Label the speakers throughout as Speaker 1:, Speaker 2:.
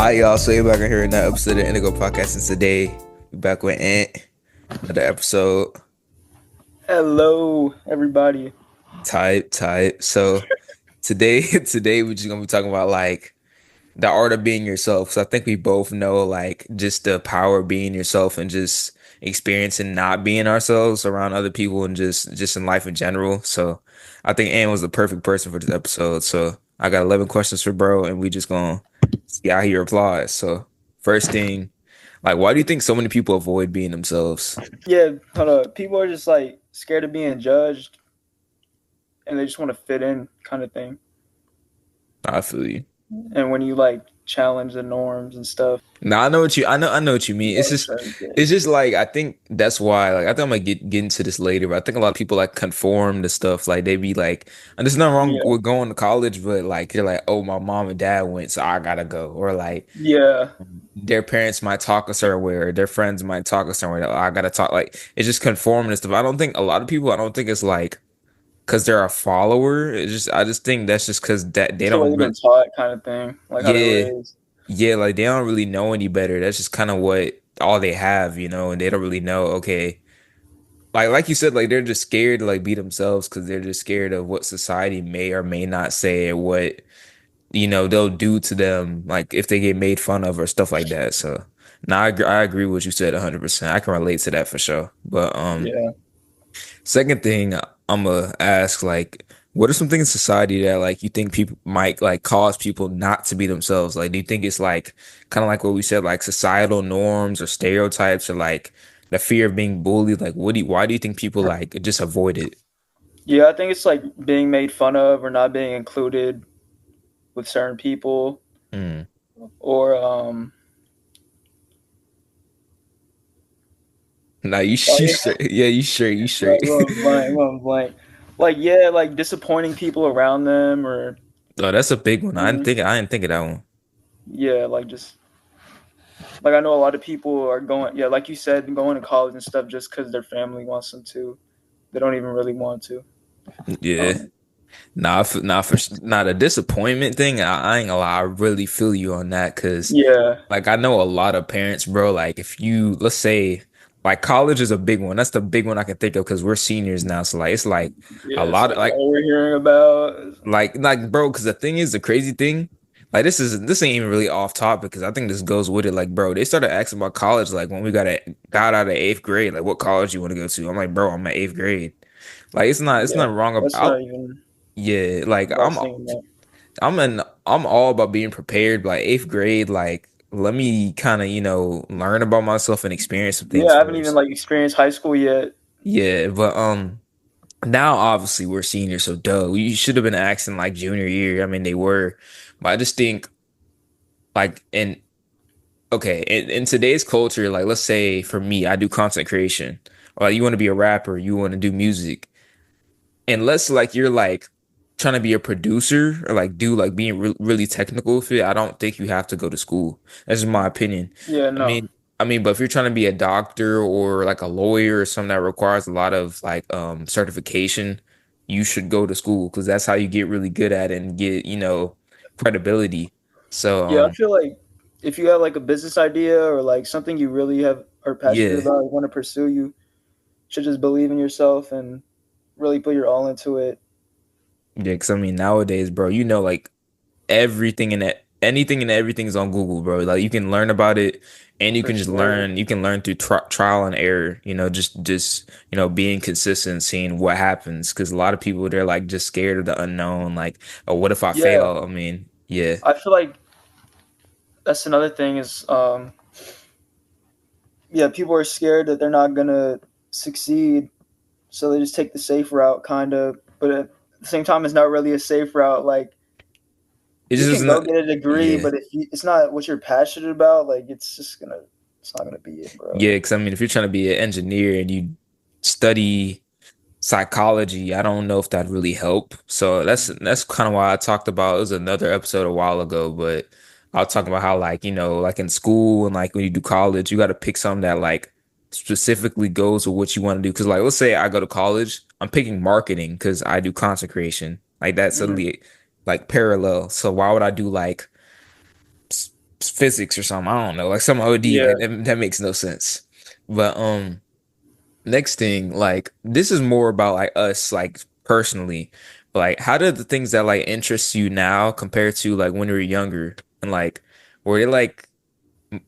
Speaker 1: Hi y'all, so you're back in here in that episode of the Indigo Podcast, and today we back with Ant, another episode.
Speaker 2: Hello, everybody.
Speaker 1: Type. So today, today we're just gonna be talking about like the art of being yourself. So I think we both know like just the power of being yourself and just experiencing not being ourselves around other people and just in life in general. So I think Ant was the perfect person for this episode. So I got 11 questions for bro, and we just gonna see how he replies. So first thing. Like, why do you think so many people avoid being themselves?
Speaker 2: Yeah, hold up. People are just like scared of being judged and they just want to fit in kind of thing.
Speaker 1: I feel you.
Speaker 2: And when you like challenge the norms and stuff,
Speaker 1: No, I know what you mean.
Speaker 2: yeah, so, yeah.
Speaker 1: It's just like I think that's why like I think I'm gonna get into this later, but I think a lot of people like conform to stuff. Like they be like, and there's nothing wrong
Speaker 2: Yeah.
Speaker 1: with going to college, but like you're like, oh, my mom and dad went, so I gotta go. Or like
Speaker 2: Yeah.
Speaker 1: their parents might talk us somewhere, their friends might talk us somewhere. I gotta talk. Like it's just conforming and stuff. I don't think a lot of people. I don't think it's like because they're a follower. It's just I just think that's just because that they
Speaker 2: So what
Speaker 1: don't
Speaker 2: you've been
Speaker 1: really.
Speaker 2: taught kind of thing, like how they're
Speaker 1: Yeah.
Speaker 2: raised.
Speaker 1: Yeah, like they don't really know any better. That's just kind of what all they have, and they don't really know, okay. Like you said, like they're just scared to like be themselves because they're just scared of what society may or may not say or what, they'll do to them, like if they get made fun of or stuff like that. So now I agree with what you said 100%. I can relate to that for sure. But
Speaker 2: Yeah.
Speaker 1: second thing I'm gonna ask, like, what are some things in society that like you think people might like cause people not to be themselves? Like, do you think it's like kind of like what we said, like societal norms or stereotypes or like the fear of being bullied? Like, why do you think people like just avoid it?
Speaker 2: Yeah, I think it's like being made fun of or not being included with certain people
Speaker 1: Mm.
Speaker 2: or
Speaker 1: Nah,
Speaker 2: oh
Speaker 1: you
Speaker 2: yeah,
Speaker 1: straight. Yeah, you
Speaker 2: right,
Speaker 1: straight.
Speaker 2: going blank. Like yeah, like disappointing people around them or
Speaker 1: Oh, that's a big one.
Speaker 2: mm,
Speaker 1: I didn't think of that one.
Speaker 2: yeah, like just like I know a lot of people are going, yeah, like you said, going to college and stuff just because their family wants them to. They don't even really want to.
Speaker 1: Yeah.
Speaker 2: Um,
Speaker 1: Not a disappointment thing. I ain't gonna lie. I really feel you on that because,
Speaker 2: yeah,
Speaker 1: like, I know a lot of parents, bro. Like, if you let's say, like, college is a big one. That's the big one I can think of because we're seniors now. So, like, it's like a
Speaker 2: yeah, it's
Speaker 1: lot of
Speaker 2: like all we're hearing about.
Speaker 1: bro. Because the thing is, the crazy thing, like, this ain't even really off topic because I think this goes with it. Like, bro, they started asking about college like when we got out of eighth grade. Like, what college you want to go to? I'm like, bro, I'm at eighth grade. Like, it's
Speaker 2: Yeah,
Speaker 1: not wrong
Speaker 2: that's
Speaker 1: about.
Speaker 2: not even
Speaker 1: Yeah, like
Speaker 2: what I was thinking about.
Speaker 1: I'm all about being prepared. Like eighth grade, like let me kind of learn about myself and experience some
Speaker 2: Yeah,
Speaker 1: things
Speaker 2: I haven't even
Speaker 1: first.
Speaker 2: like experienced high school yet.
Speaker 1: Yeah, but now obviously we're seniors, so duh, we should have been asking like junior year. I mean they were, but I just think like in today's culture, like let's say for me, I do content creation, or like, you want to be a rapper, you want to do music. Unless like you're like trying to be a producer or like do like being really technical with it, I don't think you have to go to school. That's just my opinion.
Speaker 2: Yeah,
Speaker 1: I
Speaker 2: no.
Speaker 1: mean, but if you're trying to be a doctor or like a lawyer or something that requires a lot of like certification, you should go to school because that's how you get really good at it and get, credibility. So
Speaker 2: Yeah, I feel like if you have like a business idea or like something you really have are passionate
Speaker 1: yeah.
Speaker 2: about, want to pursue, you should just believe in yourself and really put your all into it.
Speaker 1: Yeah, because I mean nowadays, bro, like everything in it, anything and everything is on Google, bro. Like you can learn about it, and you
Speaker 2: For
Speaker 1: can just
Speaker 2: sure.
Speaker 1: learn. You can learn through trial and error. Just being consistent, seeing what happens. Because a lot of people they're like just scared of the unknown. Like, oh, what if I
Speaker 2: Yeah,
Speaker 1: fail? I mean, yeah,
Speaker 2: I feel like that's another thing is yeah, people are scared that they're not gonna succeed, so they just take the safe route, kind of. But at the same time, it's not really a safe route. Like
Speaker 1: it's
Speaker 2: you
Speaker 1: just
Speaker 2: can go
Speaker 1: not.
Speaker 2: get a degree,
Speaker 1: Yeah,
Speaker 2: but if it's not what you're passionate about, like it's not gonna be it, bro.
Speaker 1: yeah. Because I mean, if you're trying to be an engineer and you study psychology, I don't know if that really help. So that's kind of why I talked about it was another episode a while ago, but I was talking about how like, like in school and like when you do college, you got to pick something that like specifically goes with what you want to do. Cause like let's say I go to college, I'm picking marketing because I do content creation. Like that's
Speaker 2: Mm.
Speaker 1: suddenly like parallel. So why would I do like physics or something. I don't know, like some OD,
Speaker 2: Yeah.
Speaker 1: like that makes no sense. But next thing, like this is more about like us, like personally. But like, how did the things that like interest you now compared to like when you were younger, and like were they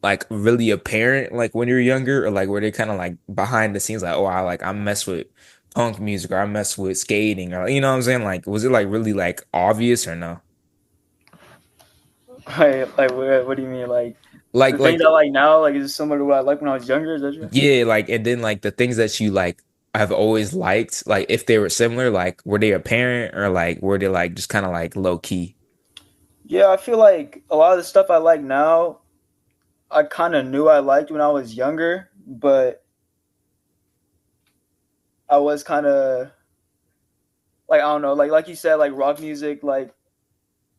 Speaker 1: like really apparent like when you're younger, or like were they kind of like behind the scenes, like oh I mess with punk music or I mess with skating or you know what I'm saying? Like was it like really like obvious or no?
Speaker 2: Like what do you mean? Like
Speaker 1: Like
Speaker 2: the things
Speaker 1: like
Speaker 2: I like now, like is it similar to what I like when I was younger? Is that you?
Speaker 1: yeah, like and then like the things that you like have always liked, like if they were similar, like were they apparent or like were they like just kind of like low key?
Speaker 2: Yeah, I feel like a lot of the stuff I like now, I kind of knew I liked when I was younger, but I was kind of like I don't know, like you said, like rock music, like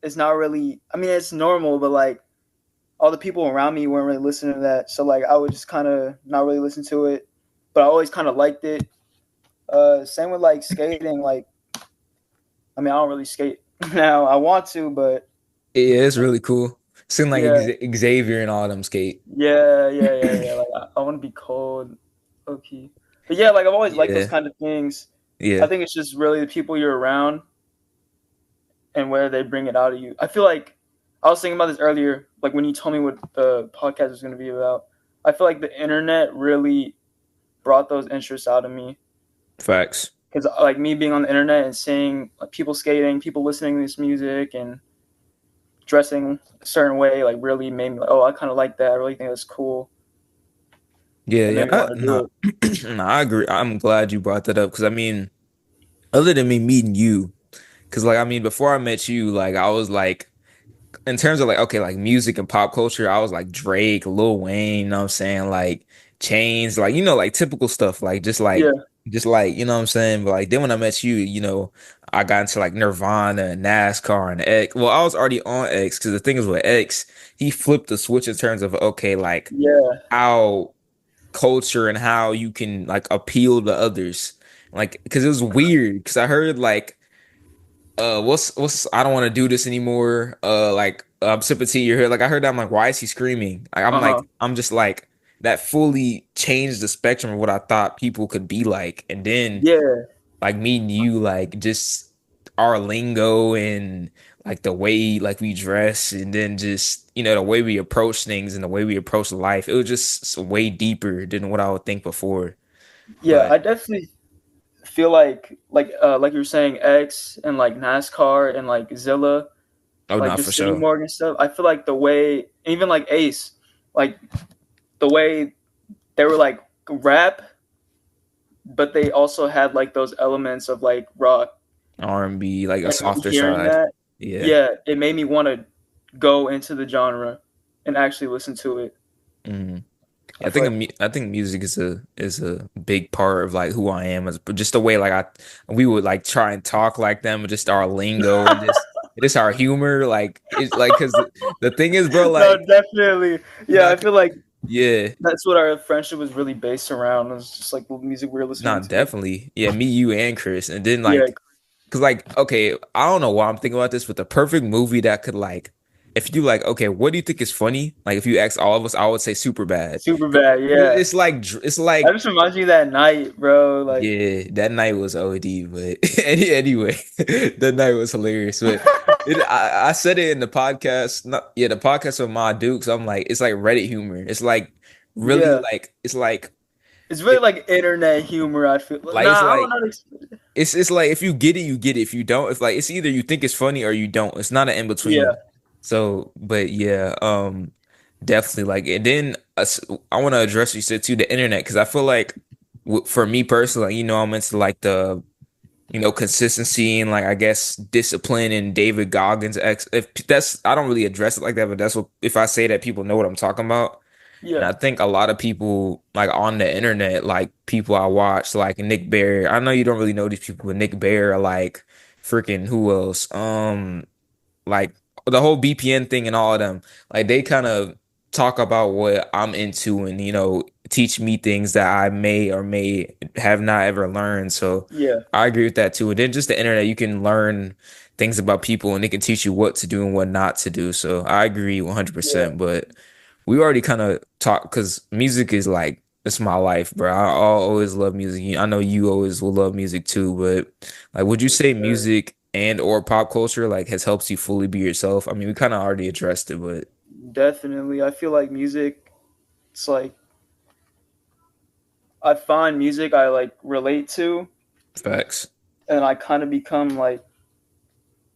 Speaker 2: it's not really. I mean, it's normal, but like all the people around me weren't really listening to that, so like I would just kind of not really listen to it, but I always kind of liked it. Same with like skating. Like I mean, I don't really skate now. I want to, but
Speaker 1: Yeah, it's really cool. Seeing like
Speaker 2: yeah,
Speaker 1: Xavier and all them skate.
Speaker 2: yeah. Like I want to be cold, okay. But yeah, like I've always liked those
Speaker 1: Yeah,
Speaker 2: kind of things. I
Speaker 1: yeah,
Speaker 2: think it's just really the people you're around and where they bring it out of you. I feel like I was thinking about this earlier, like when you told me what the podcast was going to be about. I feel like the internet really brought those interests out of me
Speaker 1: facts.
Speaker 2: because, like me being on the internet and seeing like, people skating, people listening to this music and dressing a certain way, like really made me like, oh, I kind of like that. I really think that's cool,
Speaker 1: Yeah,
Speaker 2: and
Speaker 1: yeah.
Speaker 2: made me want to do
Speaker 1: No,
Speaker 2: it.
Speaker 1: no, I agree. I'm glad you brought that up because I mean, other than me meeting you, because like I mean, before I met you, like I was like, in terms of like okay, like music and pop culture, I was like Drake, Lil Wayne, you know what I'm saying, like Chains, like like typical stuff, like
Speaker 2: Yeah,
Speaker 1: just like you know what I'm saying. But like then when I met you, I got into like Nirvana and NASCAR and X. Well, I was already on X because the thing is with X, he flipped the switch in terms of okay, like
Speaker 2: yeah,
Speaker 1: how culture and how you can like appeal to others. Like, because it was weird. Because I heard like, what's I don't want to do this anymore. Like I'm sipping tea. You're here. Like I heard that. I'm like, why is he screaming?
Speaker 2: uh huh,
Speaker 1: I'm just like that fully changed the spectrum of what I thought people could be like. And then
Speaker 2: yeah,
Speaker 1: like meeting you, like just our lingo and like the way like we dress, and then just the way we approach things and the way we approach life. It was just way deeper than what I would think before.
Speaker 2: yeah.
Speaker 1: But
Speaker 2: I definitely feel like you were saying X and like NASCAR and like Zilla,
Speaker 1: oh
Speaker 2: like
Speaker 1: no, for
Speaker 2: just City
Speaker 1: sure.
Speaker 2: Morgan stuff. I feel like the way even like Ace, like the way they were like rap, but they also had like those elements of like rock.
Speaker 1: R&B, like a
Speaker 2: And me
Speaker 1: softer
Speaker 2: hearing
Speaker 1: side.
Speaker 2: that,
Speaker 1: Yeah.
Speaker 2: yeah, it made me want to go into the genre and actually listen to it.
Speaker 1: Mhm.
Speaker 2: I
Speaker 1: Yeah,
Speaker 2: feel like
Speaker 1: I think music is a big part of like who I am, as just the way like we would like try and talk like them, just our lingo and just our humor, like it's like because the thing is, bro,
Speaker 2: no,
Speaker 1: like
Speaker 2: definitely, yeah. I
Speaker 1: not
Speaker 2: feel like
Speaker 1: yeah.
Speaker 2: that's what our friendship was really based around. It was just like the music we were listening
Speaker 1: Not
Speaker 2: to.
Speaker 1: definitely. Yeah, me, you, and Chris. And then
Speaker 2: Yeah,
Speaker 1: cause like, okay, I don't know why I'm thinking about this, but the perfect movie that could like, if you like, okay, what do you think is funny? Like, if you ask all of us, I would say super bad.
Speaker 2: super
Speaker 1: 'Cause
Speaker 2: bad. Yeah,
Speaker 1: it's
Speaker 2: that
Speaker 1: like,
Speaker 2: just reminds me of that night, bro. Like,
Speaker 1: yeah, that night was OD, but anyway, that night was hilarious. But I said it in the podcast, not yeah, the podcast with my Dukes. I'm like, it's like Reddit humor. It's like really
Speaker 2: yeah,
Speaker 1: like, it's like,
Speaker 2: it's really
Speaker 1: it,
Speaker 2: like internet humor. I feel.
Speaker 1: like, it's
Speaker 2: Nah, I don't
Speaker 1: like,
Speaker 2: know.
Speaker 1: it's like if you get it, you get it. If you don't, it's like it's either you think it's funny or you don't. It's not an in
Speaker 2: Yeah,
Speaker 1: between. So, but yeah, definitely like. And then I want to address what you said too, the internet, because I feel like for me personally, I'm into like the consistency and like I guess discipline and David Goggins. If that's I don't really address it like that, but that's what if I say that people know what I'm talking about. And
Speaker 2: yeah,
Speaker 1: I think a lot of people like on the internet, like people I watch, like Nick Bear. I know you don't really know these people, but Nick Bear, like freaking who else? Like the whole BPN thing and all of them. Like they kind of talk about what I'm into and teach me things that I may or may have not ever learned. So
Speaker 2: yeah,
Speaker 1: I agree with that too. And then just the internet, you can learn things about people and it can teach you what to do and what not to do. So I agree
Speaker 2: Yeah,
Speaker 1: 100%. But we already kind of talked because music is like it's my life, bro. I'll always love music. I know you always will love music too. But like, would you
Speaker 2: for
Speaker 1: say
Speaker 2: sure.
Speaker 1: music and or pop culture like has helped you fully be yourself? I mean, we kind of already addressed it, but
Speaker 2: Definitely. I feel like music, it's like I find music I like relate to,
Speaker 1: facts.
Speaker 2: and I kind of become like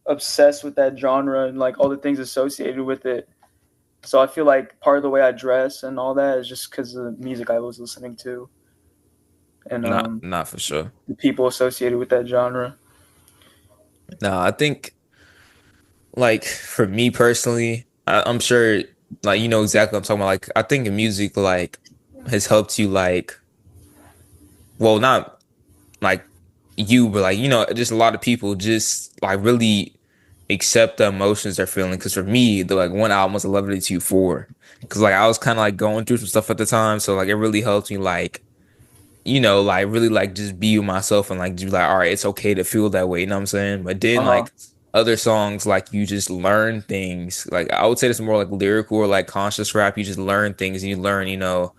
Speaker 2: obsessed with that genre and like all the things associated with it. So I feel like part of the way I dress and all that is just because of the music I was listening to and
Speaker 1: Not for sure.
Speaker 2: the people associated with that genre.
Speaker 1: No, I think like for me personally, I'm sure like you know exactly what I'm talking about. Like I think music like has helped you like well not like you but like you know just a lot of people just like really accept the emotions they're feeling. Because for me, the like one album was I Love It To You 4 because like I was kind of like going through some stuff at the time, so like it really helped me like you know, like really like just be with myself and like just be like, all right, it's okay to feel that way, you know what I'm saying? But
Speaker 2: Uh
Speaker 1: then
Speaker 2: huh.
Speaker 1: like other songs, like you just learn things. Like I would say it's more like lyrical or like conscious rap. You just learn things and you learn, you know,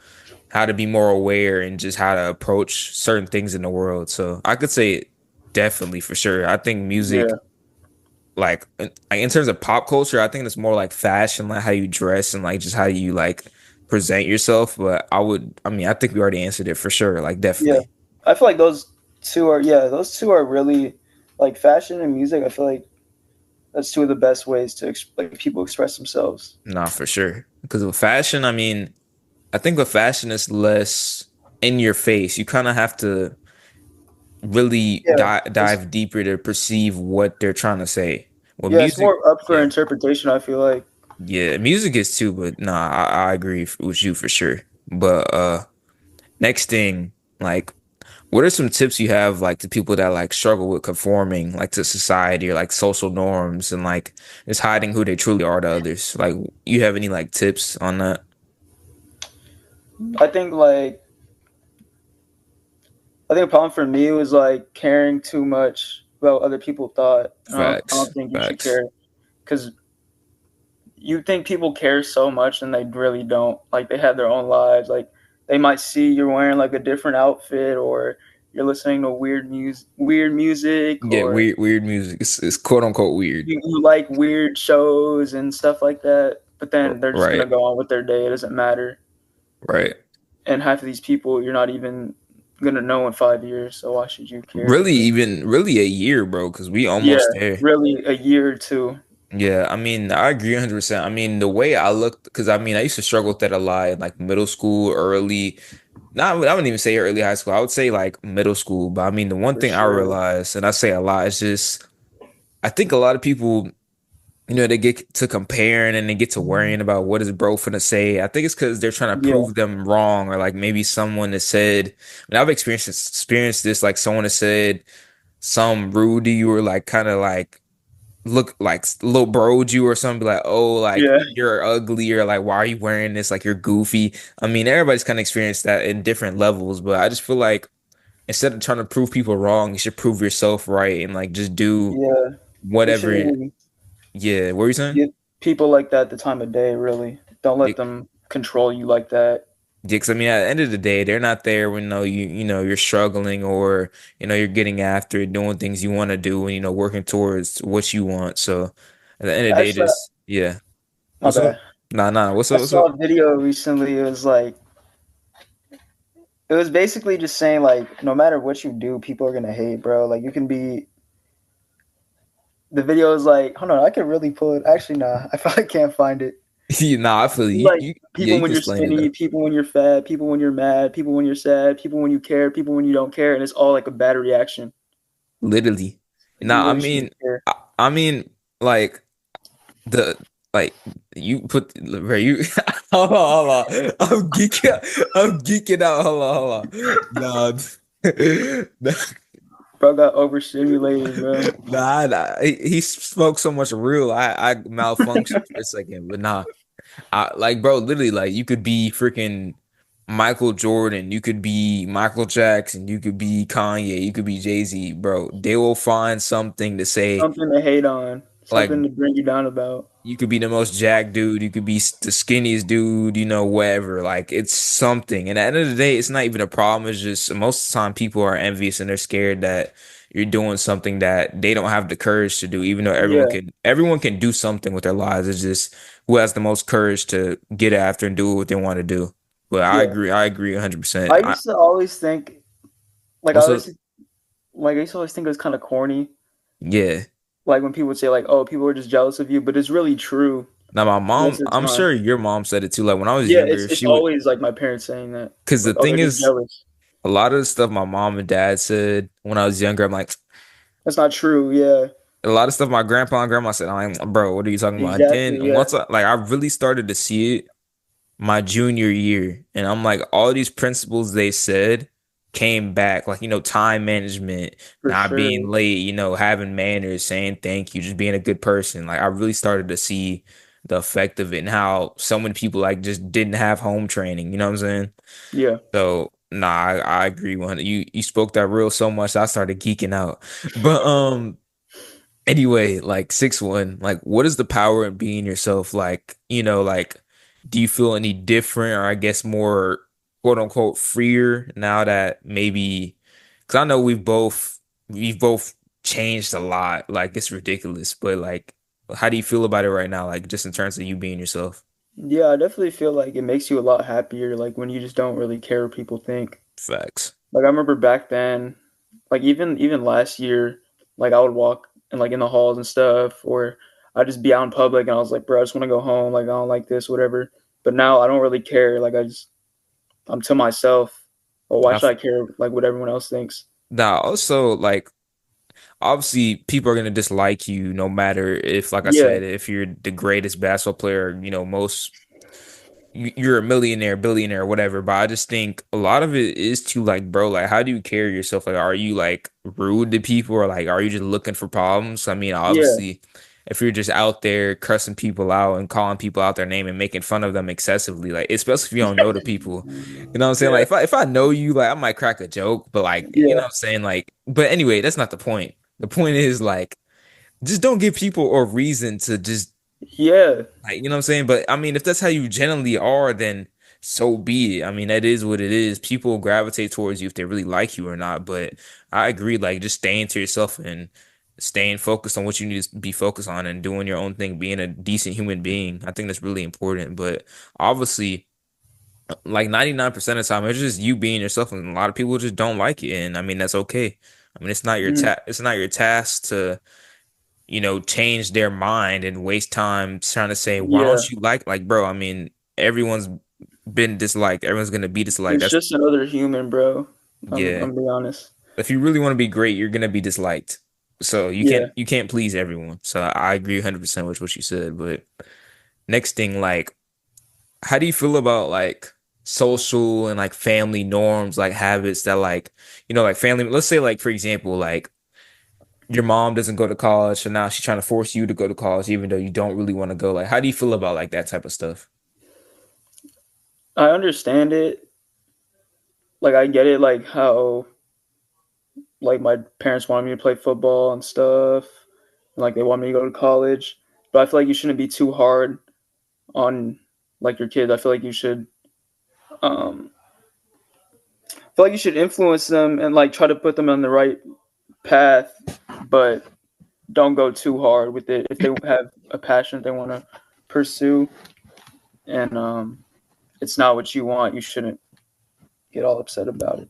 Speaker 1: how to be more aware and just how to approach certain things in the world. So I could say it definitely for sure. I think music,
Speaker 2: Yeah.
Speaker 1: like in terms of pop culture, I think it's more like fashion, like how you dress and like just how you like present yourself. But I mean, I think we already answered it for sure. Like
Speaker 2: Yeah.
Speaker 1: definitely.
Speaker 2: I feel like those two are really like fashion and music. I feel like that's two of the best ways to like people express themselves.
Speaker 1: Nah, for sure. Because with fashion, I mean, I think with fashion is less in your face. You kind of have to really
Speaker 2: Yeah. It's
Speaker 1: dive deeper to perceive what they're trying to say. Well,
Speaker 2: yeah, it's
Speaker 1: music,
Speaker 2: more up for
Speaker 1: yeah,
Speaker 2: interpretation, I feel like.
Speaker 1: yeah, music is too. But nah, I agree with you for sure. But next thing, like, what are some tips you have like to people that like struggle with conforming like to society or like social norms and like just hiding who they truly are to others? Like, you have any like tips on that?
Speaker 2: I think like I think a problem for me was like caring too much about what other people thought. I
Speaker 1: Facts,
Speaker 2: don't think you should
Speaker 1: facts.
Speaker 2: care because you think people care so much and they really don't. Like they have their own lives. Like they might see you're wearing like a different outfit or you're listening to weird music,
Speaker 1: Yeah,
Speaker 2: or
Speaker 1: weird music. It's quote unquote weird.
Speaker 2: you like weird shows and stuff like that. But then they're just
Speaker 1: Right,
Speaker 2: gonna go on with their day. It doesn't matter.
Speaker 1: right.
Speaker 2: And half of these people you're not even gonna know in 5 years. So why should you care?
Speaker 1: Really, even really a year, bro, because we
Speaker 2: Yeah,
Speaker 1: almost there.
Speaker 2: really a year or two.
Speaker 1: Yeah, I mean, I agree 100%. I mean, the way I looked, because I mean, I used to struggle with that a lot in like middle school, early, not, I wouldn't even say early high school. I would say like middle school. But I mean, the one
Speaker 2: For
Speaker 1: thing I
Speaker 2: sure.
Speaker 1: realized, and I say a lot, is just, I think a lot of people, you know, they get to comparing and they get to worrying about what is bro finna say. I think it's because they're trying to
Speaker 2: Yeah,
Speaker 1: prove them wrong, or like maybe someone has said, I mean, I've experienced this, like someone has said some rude to you or like kind of like look like little broed you or something, be like, oh, like
Speaker 2: yeah,
Speaker 1: you're ugly or like why are you wearing this? Like you're goofy. I mean, everybody's kind of experienced that in different levels, but I just feel like instead of trying to prove people wrong, you should prove yourself right and like just do
Speaker 2: yeah. You
Speaker 1: whatever.
Speaker 2: shouldn't even
Speaker 1: Yeah, what were you saying?
Speaker 2: give people like that the time of day. Really, don't
Speaker 1: Yeah,
Speaker 2: let them control you like that.
Speaker 1: because I mean, at the end of the day, they're not there when no you know you're struggling or you know you're getting after it, doing things you want to do, and you know working towards what you want. So at the end of the day,
Speaker 2: Actually,
Speaker 1: just yeah.
Speaker 2: my
Speaker 1: What's up?
Speaker 2: bad.
Speaker 1: Nah. What's
Speaker 2: I
Speaker 1: up? What's up?
Speaker 2: saw a video recently. It was basically just saying like no matter what you do, people are gonna hate, bro. Like you can be. The video is like, hold on, I could really pull it. Actually, nah, I probably can't find it.
Speaker 1: Nah, I feel you.
Speaker 2: Like
Speaker 1: Yeah,
Speaker 2: people
Speaker 1: you
Speaker 2: when
Speaker 1: can
Speaker 2: you're
Speaker 1: explain it
Speaker 2: skinny,
Speaker 1: though.
Speaker 2: people when you're fat, people when you're mad, people when you're sad, people when you care, people when you don't care, and it's all like a bad reaction.
Speaker 1: Literally.
Speaker 2: Like you
Speaker 1: Nah,
Speaker 2: really shouldn't care.
Speaker 1: I mean, like the like you put bro, you hold on. I'm geeking out. Hold on. Nah,
Speaker 2: Bro got overstimulated, bro.
Speaker 1: nah. He smoked so much real. I malfunctioned for a second, but nah. Like, bro, literally, like, you could be freaking. Michael Jordan, you could be Michael Jackson, you could be Kanye, you could be Jay-Z, bro. They will find something to say,
Speaker 2: Something to hate on,
Speaker 1: like,
Speaker 2: something to bring you down about.
Speaker 1: you could be the most jacked dude, you could be the skinniest dude, whatever. Like, it's something. And at the end of the day, it's not even a problem. It's just most of the time people are envious and they're scared that you're doing something that they don't have the courage to do, even though
Speaker 2: Yeah,
Speaker 1: everyone can do something with their lives. It's just who has the most courage to get after and do what they want to do. But
Speaker 2: yeah.
Speaker 1: I agree 100%.
Speaker 2: I used to always think, like,
Speaker 1: Also,
Speaker 2: I used to always think it was kind of corny,
Speaker 1: yeah.
Speaker 2: like when people would say, like, "Oh, people are just jealous of you," but it's really true
Speaker 1: Now my mom,
Speaker 2: most of the
Speaker 1: I'm
Speaker 2: time.
Speaker 1: sure your mom said it too. Like when I was
Speaker 2: Yeah,
Speaker 1: younger,
Speaker 2: it's
Speaker 1: she would,
Speaker 2: always like my parents saying that,
Speaker 1: because the
Speaker 2: like, "Oh,
Speaker 1: thing
Speaker 2: they're just
Speaker 1: is,
Speaker 2: jealous."
Speaker 1: a lot of the stuff my mom and dad said when I was younger, I'm like,
Speaker 2: That's not true. Yeah,
Speaker 1: a lot of stuff my grandpa and grandma said, I'm like, bro, what are you talking about? Then
Speaker 2: exactly. Yeah,
Speaker 1: I really started to see it my junior year, and I'm like, all these principles they said came back, like, time management,
Speaker 2: for
Speaker 1: not being
Speaker 2: sure.
Speaker 1: late, having manners, saying thank you, just being a good person. Like, I really started to see the effect of it and how so many people like just didn't have home training. You know what I'm saying?
Speaker 2: Yeah.
Speaker 1: So nah, I agree. You spoke that real so much, I started geeking out. But anyway, like 6-1, like what is the power in being yourself? Like, like do you feel any different or I guess more quote unquote freer now that maybe because I know we've both changed a lot. Like it's ridiculous, but like how do you feel about it right now? Like just in terms of you being yourself?
Speaker 2: Yeah, I definitely feel like it makes you a lot happier, like when you just don't really care what people think.
Speaker 1: Facts.
Speaker 2: Like I remember back then, like even last year, like I would walk and like in the halls and stuff, or I'd just be out in public and I was like, bro, I just want to go home. Like I don't like this, whatever. But now I don't really care. Like I'm to myself. Well, why
Speaker 1: I
Speaker 2: should I care like what everyone else thinks?
Speaker 1: Now also like obviously people are gonna dislike you no matter if, like I
Speaker 2: Yeah,
Speaker 1: said, if you're the greatest basketball player, most you're a millionaire, billionaire, whatever. But I just think a lot of it is to like, bro, like how do you carry yourself? Like, are you like rude to people or like are you just looking for problems? I mean,
Speaker 2: yeah,
Speaker 1: obviously, if you're just out there cussing people out and calling people out their name and making fun of them excessively, like especially if you don't know the people, you know what I'm saying? Like
Speaker 2: yeah,
Speaker 1: if I know you, like I might crack a joke, but like you know
Speaker 2: yeah,
Speaker 1: what I'm saying? Like, but anyway, that's not the point. The point is like just don't give people a reason to just
Speaker 2: yeah,
Speaker 1: like, you know what I'm saying? But I mean, if that's how you generally are, then so be it. I mean, that is what it is. People gravitate towards you if they really like you or not. But I agree, like just staying to yourself and staying focused on what you need to be focused on and doing your own thing, being a decent human being. I think that's really important. But obviously, like 99% of the time, it's just you being yourself, and a lot of people just don't like it. And I mean, that's okay. I mean,
Speaker 2: mhm,
Speaker 1: it's not your task to change their mind and waste time trying to say, why
Speaker 2: yeah.
Speaker 1: don't you like, bro, I mean, everyone's been disliked. Everyone's gonna be disliked.
Speaker 2: It's
Speaker 1: That's
Speaker 2: just another human, bro.
Speaker 1: yeah.
Speaker 2: I'm being honest.
Speaker 1: If you really want to be great, you're gonna be disliked. So
Speaker 2: Yeah,
Speaker 1: you can't please everyone. So I agree 100% with what you said. But next thing, like, how do you feel about like social and like family norms, like habits that like, like family, let's say like for example, like your mom doesn't go to college, so now she's trying to force you to go to college, even though you don't really want to go. Like, how do you feel about like that type of stuff?
Speaker 2: I understand it. Like I get it. Like how like my parents wanted me to play football and stuff. And, like they want me to go to college, but I feel like you shouldn't be too hard on like your kids. I feel like you should um I feel like you should influence them and like try to put them on the right path, but don't go too hard with it if they have a passion they want to pursue and it's not what you want, you shouldn't get all upset about it.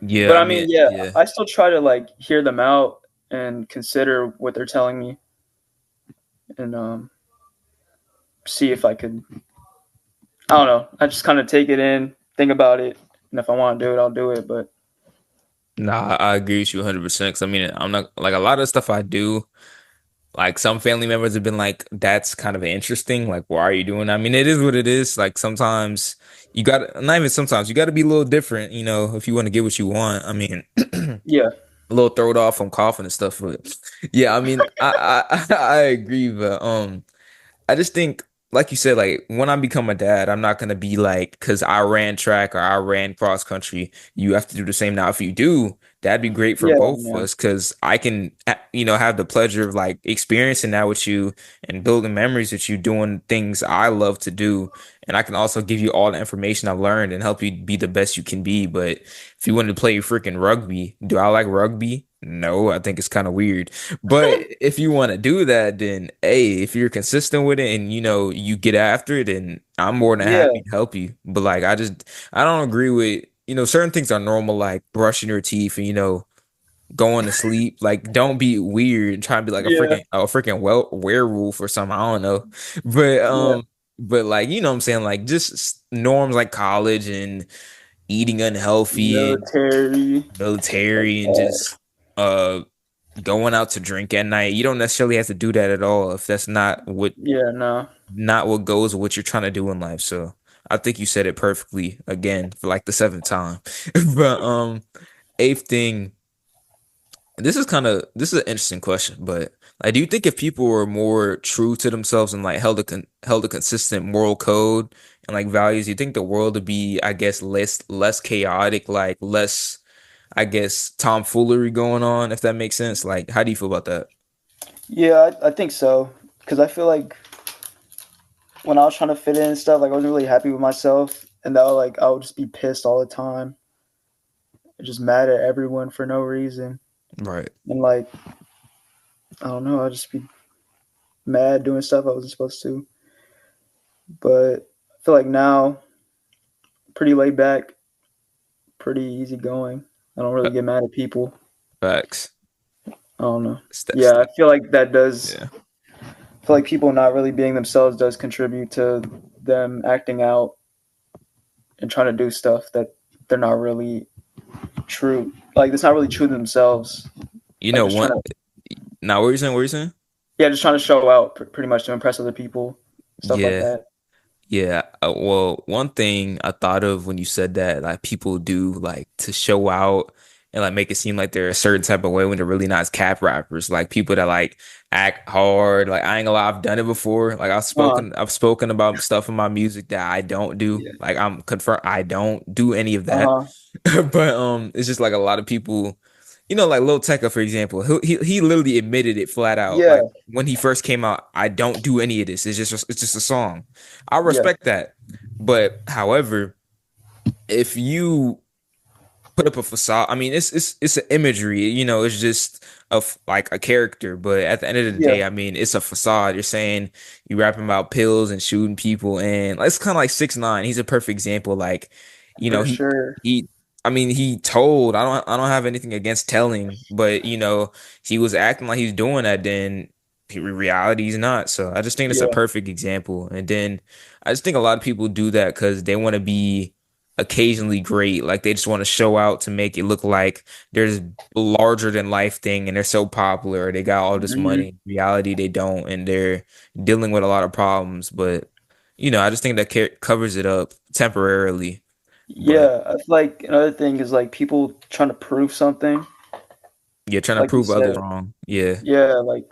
Speaker 1: Yeah,
Speaker 2: But
Speaker 1: I
Speaker 2: I
Speaker 1: mean,
Speaker 2: mean, yeah,
Speaker 1: yeah.
Speaker 2: I still try to like hear them out and consider what they're telling me and see if I could. I don't know. I just kind of take it in, think about it, and if I want to do it, I'll do it. But
Speaker 1: Nah, I agree with you 100%. 'Cause I mean, I'm not like a lot of stuff I do. Like some family members have been like, "That's kind of interesting. Like, why are you doing that?" I mean, it is what it is. Like sometimes you got not even sometimes you got to be a little different. If you want to get what you want. I mean, a
Speaker 2: yeah,
Speaker 1: little thrown off from coughing and stuff. But yeah, I mean, I I agree, but I just think like you said, like when I become a dad, I'm not gonna be like, because I ran track or I ran cross country, you have to do the same. Now, if you do, that'd be great for
Speaker 2: Yeah,
Speaker 1: both of
Speaker 2: yeah,
Speaker 1: us, because I can, have the pleasure of like experiencing that with you and building memories with you doing things I love to do. And I can also give you all the information I've learned and help you be the best you can be. But if you wanted to play freaking rugby, do I like rugby? No, I think it's kind of weird. But if you want to do that, then hey, if you're consistent with it and you get after it, then I'm more than
Speaker 2: yeah,
Speaker 1: happy to help you. But like I don't agree with, certain things are normal, like brushing your teeth and going to sleep. Like don't be weird and try to be like a
Speaker 2: yeah,
Speaker 1: freaking werewolf or something. I don't know. But
Speaker 2: yeah.
Speaker 1: like what I'm saying, like just norms like college and eating unhealthy and
Speaker 2: Military, stuff like
Speaker 1: military and
Speaker 2: that.
Speaker 1: just uh going out to drink at night. You don't necessarily have to do that at all if that's
Speaker 2: Yeah, no.
Speaker 1: not what goes with what you're trying to do in life. So I think you said it perfectly again for like the seventh time. But eighth thing, this is an interesting question, but like do you think if people were more true to themselves and like held a consistent moral code and like values, you think the world would be, I guess, less chaotic, like less, I guess, tomfoolery going on, if that makes sense? Like how do you feel about that?
Speaker 2: Yeah, I think so. Because I feel like when I was trying to fit in and stuff, like I wasn't really happy with myself, and that like I would just be pissed all the time, just mad at everyone for no reason,
Speaker 1: Right.
Speaker 2: and like I don't know, I'd just be mad doing stuff I wasn't supposed to. But I feel like now, pretty laid back, pretty easygoing. I don't really
Speaker 1: Fa-
Speaker 2: get mad at people.
Speaker 1: Facts.
Speaker 2: I don't know.
Speaker 1: That's
Speaker 2: Yeah, I feel like that does.
Speaker 1: yeah.
Speaker 2: I feel like people not really being themselves does contribute to them acting out and trying to do stuff that they're not really true. Like it's not really true to themselves.
Speaker 1: You
Speaker 2: Like
Speaker 1: know
Speaker 2: just trying
Speaker 1: what?
Speaker 2: to,
Speaker 1: Now, what are you saying? What are you saying?
Speaker 2: yeah, just trying to show out pretty much to impress other people, stuff like
Speaker 1: Yeah.
Speaker 2: that.
Speaker 1: Yeah. Well, one thing I thought of when you said that, like people do like to show out and like make it seem like they're a certain type of way when they're really not, as cap rappers. Like people that like act hard. Like I ain't gonna lie, I've done it before. Like
Speaker 2: Uh,
Speaker 1: I've spoken about stuff in my music that I don't do.
Speaker 2: yeah.
Speaker 1: Like I'm confirmed I don't do any of that.
Speaker 2: Uh-huh.
Speaker 1: But it's just like a lot of people, like Lil Tecca, for example, he literally admitted it flat out.
Speaker 2: Yeah.
Speaker 1: Like when he first came out, I don't do any of this. It's just a song. I
Speaker 2: Yeah.
Speaker 1: respect that. But however, if you put up a facade, I mean, it's an imagery, it's just of like a character. But at the end of the
Speaker 2: Yeah.
Speaker 1: day, I mean, it's a facade. You're saying you rapping about pills and shooting people, and it's kind of like 6ix9ine. He's a perfect example. Like, you know,
Speaker 2: For
Speaker 1: he
Speaker 2: sure.
Speaker 1: he. I mean, he told. I don't have anything against telling, but he was acting like he's doing that. Then reality he's not. So I just think it's a
Speaker 2: Yeah.
Speaker 1: perfect example. And then I just think a lot of people do that because they want to be occasionally great. Like they just want to show out to make it look like there's larger than life thing and they're so popular. They got all this
Speaker 2: Hmm.
Speaker 1: money. In reality, they don't, and they're dealing with a lot of problems. But I just think that covers it up temporarily. But
Speaker 2: Yeah. I feel like another thing is like people trying to prove something,
Speaker 1: you're trying to
Speaker 2: like you
Speaker 1: prove others
Speaker 2: said.
Speaker 1: wrong. Yeah.
Speaker 2: Yeah, like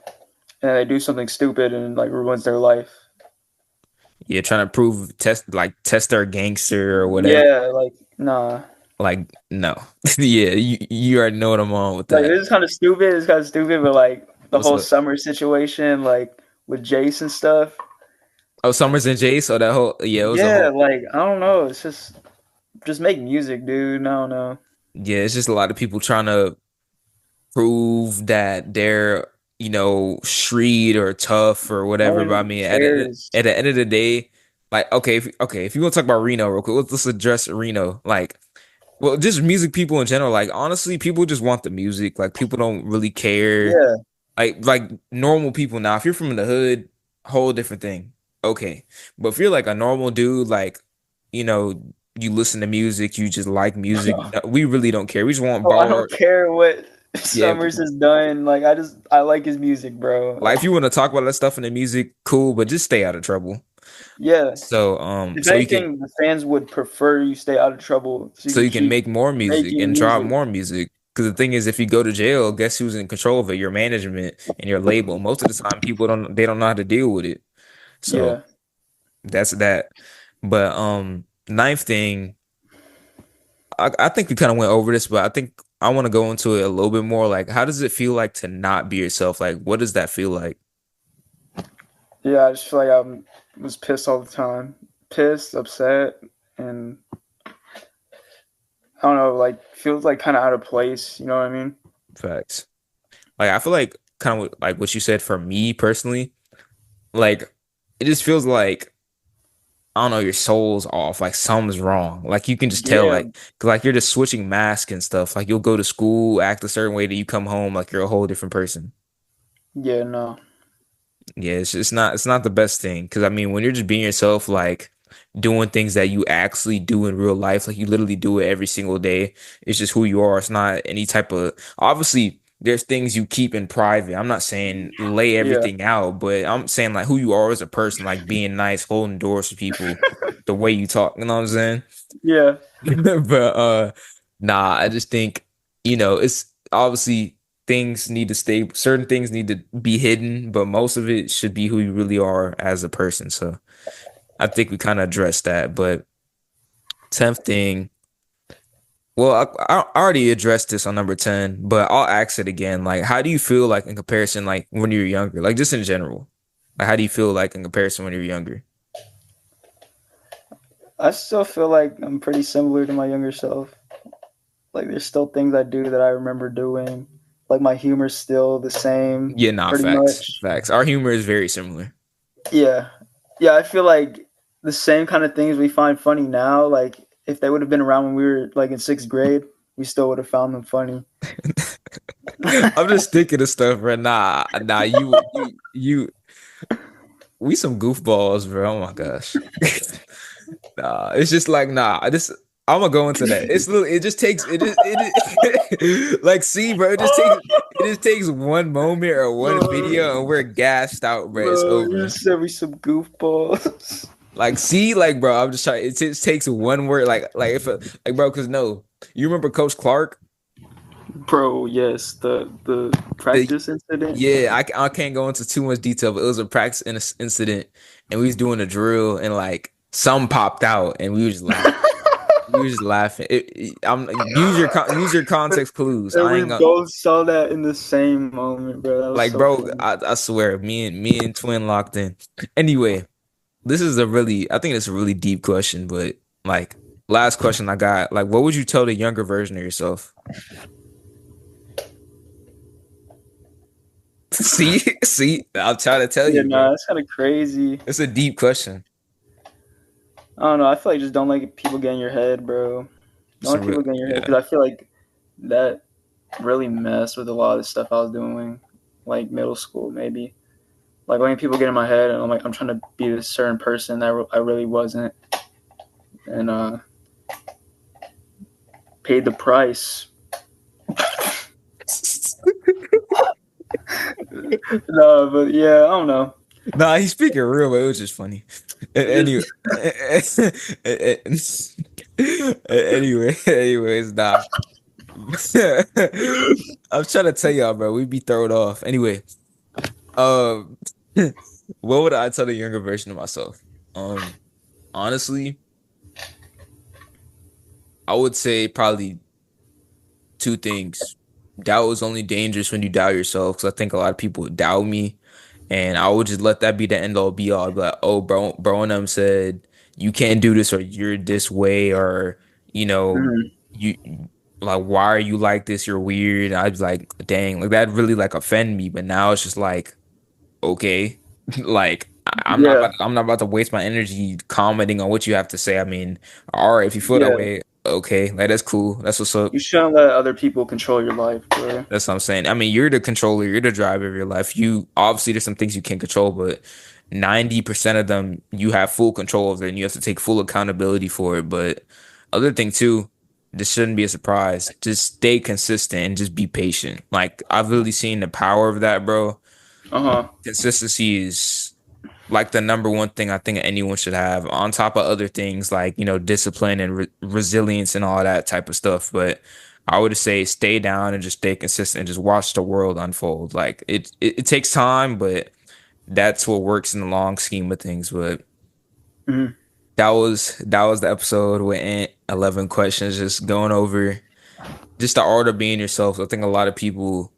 Speaker 2: and they do something stupid and like ruins their life.
Speaker 1: Yeah, trying to prove test their gangster or whatever.
Speaker 2: Yeah, like nah.
Speaker 1: Like, no. Yeah, you already know what I'm on with
Speaker 2: Like
Speaker 1: that.
Speaker 2: this is kind of stupid. It's kind of stupid, but like the
Speaker 1: What's
Speaker 2: whole
Speaker 1: up?
Speaker 2: summer situation, like with Jace and stuff.
Speaker 1: Oh, Summers and Jace. So that whole, yeah, it was a
Speaker 2: Yeah,
Speaker 1: whole,
Speaker 2: like I don't know. It's just make music, dude. I don't know.
Speaker 1: yeah, it's just a lot of people trying to prove that they're, street or tough or
Speaker 2: No
Speaker 1: whatever. But I
Speaker 2: one
Speaker 1: mean,
Speaker 2: cares.
Speaker 1: at the end of the day, like, okay, if you want to talk about Reno real quick, let's address Reno. Like, well, just music people in general. Like, honestly, people just want the music. Like, people don't really care.
Speaker 2: Yeah,
Speaker 1: Like normal people now. If you're from the hood, whole different thing. Okay, but if you're like a normal dude, like, you know, you listen to music, you just like music. No, we really don't care. We just want
Speaker 2: oh, I don't
Speaker 1: bar.
Speaker 2: care what
Speaker 1: Yeah,
Speaker 2: Summers has done. Like I like his music, bro.
Speaker 1: like
Speaker 2: Like
Speaker 1: if you want to talk about that stuff in the music, cool, but just stay out of trouble.
Speaker 2: yeah.
Speaker 1: So
Speaker 2: If
Speaker 1: so you can
Speaker 2: anything, the fans would prefer you stay out of trouble so you
Speaker 1: so
Speaker 2: can
Speaker 1: you can
Speaker 2: keep
Speaker 1: make more music
Speaker 2: making
Speaker 1: and drop
Speaker 2: music.
Speaker 1: more music. Because the thing is, if you go to jail, guess who's in control of it? Your management and your label. Most of the time, people don't know how to deal with it. So
Speaker 2: Yeah.
Speaker 1: That's that. But ninth thing, I think we kind of went over this, but I think I want to go into it a little bit more. Like, how does it feel like to not be yourself? Like, what does that feel like?
Speaker 2: Yeah, I just feel like I was pissed all the time, pissed, upset, and I don't know, like feels like kind of out of place. You know what I mean?
Speaker 1: Facts. Like, I feel like kind of like what you said for me personally, like it just feels like I don't know, your soul's off, like something's wrong. Like you can just tell,
Speaker 2: Yeah,
Speaker 1: like, 'cause, like you're just switching masks and stuff. Like you'll go to school, act a certain way, that you come home like you're a whole different person.
Speaker 2: yeah, no,
Speaker 1: Yeah, it's not the best thing because I mean, when you're just being yourself, like doing things that you actually do in real life, like you literally do it every single day. It's just who you are. It's not any type of obviously there's things you keep in private. I'm not saying lay
Speaker 2: yeah,
Speaker 1: everything out, but I'm saying like who you are as a person, like being nice, holding doors for people, the way you talk, you know what I'm saying?
Speaker 2: yeah,
Speaker 1: But nah, I just think, it's obviously things need to stay, certain things need to be hidden, but most of it should be who you really are as a person. So I think we kind of addressed that. But 10th thing, well, I already addressed this on number 10, but I'll ask it again. Like, how do you feel like in comparison, like when you were younger, like just in general? Like, how do you feel like in comparison when you were younger?
Speaker 2: I still feel like I'm pretty similar to my younger self. Like there's still things I do that I remember doing. Like my humor's still the same,
Speaker 1: Yeah, nah,
Speaker 2: pretty
Speaker 1: facts,
Speaker 2: much.
Speaker 1: facts. Our humor is very similar.
Speaker 2: Yeah, yeah. I feel like the same kind of things we find funny now. Like if they would have been around when we were like in sixth grade, we still would have found them funny.
Speaker 1: I'm just thinking of stuff, bro. Nah, we some goofballs, bro. Oh my gosh. Nah, it's just like nah. This I'm gonna go into that. It's little. It just takes. Like, see, bro. It just takes one moment or one video, and we're gassed out, bro. It's
Speaker 2: Bro, you
Speaker 1: over.
Speaker 2: said we some goofballs.
Speaker 1: Like, see, like, bro. I'm just trying. It just takes one word, like if, like, bro. Because no, you remember Coach Clark?
Speaker 2: Bro, yes, the
Speaker 1: The
Speaker 2: practice incident.
Speaker 1: Yeah, I can't go into too much detail, but it was a practice incident, and we was doing a drill, and like some popped out, and we was just laughing. We was just laughing. I'm use your context clues.
Speaker 2: And
Speaker 1: I
Speaker 2: we
Speaker 1: ain't gonna
Speaker 2: both saw that in the same moment, bro. That was
Speaker 1: like,
Speaker 2: so
Speaker 1: bro.
Speaker 2: funny.
Speaker 1: I swear, me and Twin locked in. Anyway, I think it's a really deep question, but like last question I got, like, what would you tell the younger version of yourself? See, I'm trying to tell
Speaker 2: Yeah,
Speaker 1: you, bro.
Speaker 2: nah, it's kind of crazy.
Speaker 1: It's a deep question.
Speaker 2: I don't know. I feel like just don't let people get in your head, bro. Don't
Speaker 1: It's a
Speaker 2: let
Speaker 1: real,
Speaker 2: people get in your head
Speaker 1: yeah.
Speaker 2: because I feel like that really messed with a lot of the stuff I was doing, like middle school, maybe. Like when people get in my head and I'm like, I'm trying to be this certain person that I really wasn't, and paid the price. No, but yeah, I don't know.
Speaker 1: Nah, he's speaking real, but it was just funny. Anyway, anyways, nah. I'm trying to tell y'all, bro. We be thrown off. Anyway, um, what would I tell the younger version of myself? Um, Honestly, I would say probably two things. Doubt is only dangerous when you doubt yourself, because I think a lot of people doubt me, and I would just let that be the end all be all. I'd be like, oh, bro, and them said you can't do this, or you're this way, or you know,
Speaker 2: Mhm.
Speaker 1: you like, why are you like this? You're weird. I'd be like, dang, like that really like offend me. But now it's just like, okay, like
Speaker 2: Yeah,
Speaker 1: I'm not about to waste my energy commenting on what you have to say. I mean, all right, if you feel that
Speaker 2: yeah.
Speaker 1: way, okay, like that's cool. That's what's up.
Speaker 2: You shouldn't let other people control your life, bro.
Speaker 1: That's what I'm saying. I mean, you're the controller, you're the driver of your life. You obviously there's some things you can't control, but 90% of them you have full control of it and you have to take full accountability for it. But other thing too, this shouldn't be a surprise. Just stay consistent and just be patient. Like I've really seen the power of that, bro.
Speaker 2: Uh huh.
Speaker 1: Consistency is like the number one thing I think anyone should have on top of other things like, discipline and resilience and all that type of stuff. But I would say stay down and just stay consistent and just watch the world unfold. Like it takes time, but that's what works in the long scheme of things. But
Speaker 2: Mhm.
Speaker 1: That was the episode with Ant, 11 questions, just going over just the art of being yourself. I think a lot of people,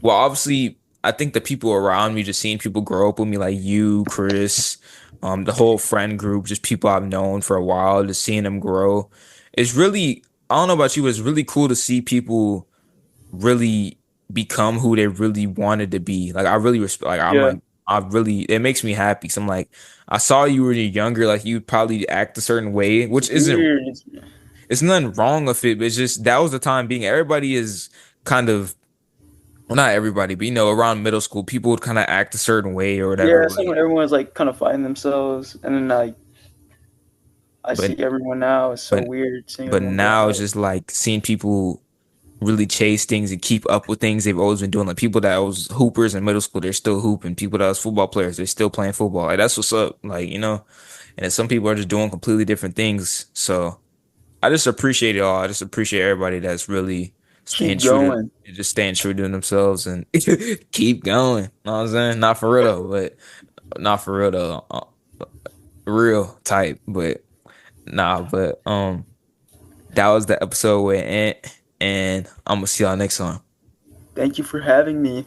Speaker 1: well, obviously, I think the people around me, just seeing people grow up with me, like you, Chris, the whole friend group, just people I've known for a while, just seeing them grow. It's really, I don't know about you, but it's really cool to see people really become who they really wanted to be. Like I really respect, like I'm
Speaker 2: Yeah,
Speaker 1: like, I really, it makes me happy. So I'm like, I saw you when you're younger, like you'd probably act a certain way,
Speaker 2: it's
Speaker 1: which isn't,
Speaker 2: weird.
Speaker 1: it's nothing wrong with it, but it's just that was the time being. Everybody is kind of, well, not everybody, but around middle school, people would kind of act a certain way or whatever.
Speaker 2: Yeah, someone everyone's like kind of fighting themselves, and then like I
Speaker 1: But
Speaker 2: see everyone now. It's so
Speaker 1: but
Speaker 2: weird seeing
Speaker 1: but
Speaker 2: everyone grow
Speaker 1: now it's
Speaker 2: up.
Speaker 1: just like seeing people really chase things and keep up with things they've always been doing. Like people that was hoopers in middle school, they're still hooping. People that was football players, they're still playing football. Like that's what's up. And then some people are just doing completely different things. So I just appreciate it all. I just appreciate everybody that's really staying
Speaker 2: Keep
Speaker 1: true to
Speaker 2: going.
Speaker 1: just staying true to themselves and keep going. You know what I'm saying? Not for real though, but not for real though. Real type, but nah, but that was the episode with Ant, and I'm gonna see y'all next time.
Speaker 2: Thank you for having me.